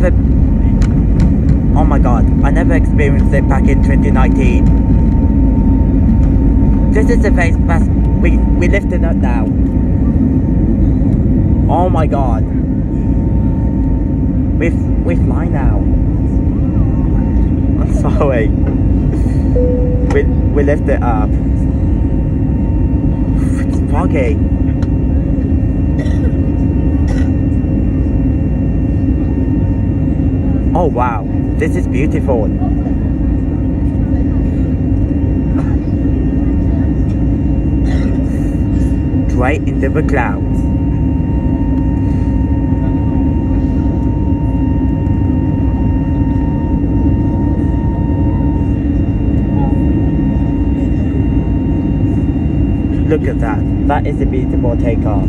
never, oh my god, I never experienced it back in 2019. This is the very best. We lifting up now. Oh my god. We fly now. I'm sorry. We lift it up. It's foggy. Oh wow, this is beautiful. Straight into the clouds. Look at that. That is a beautiful takeoff.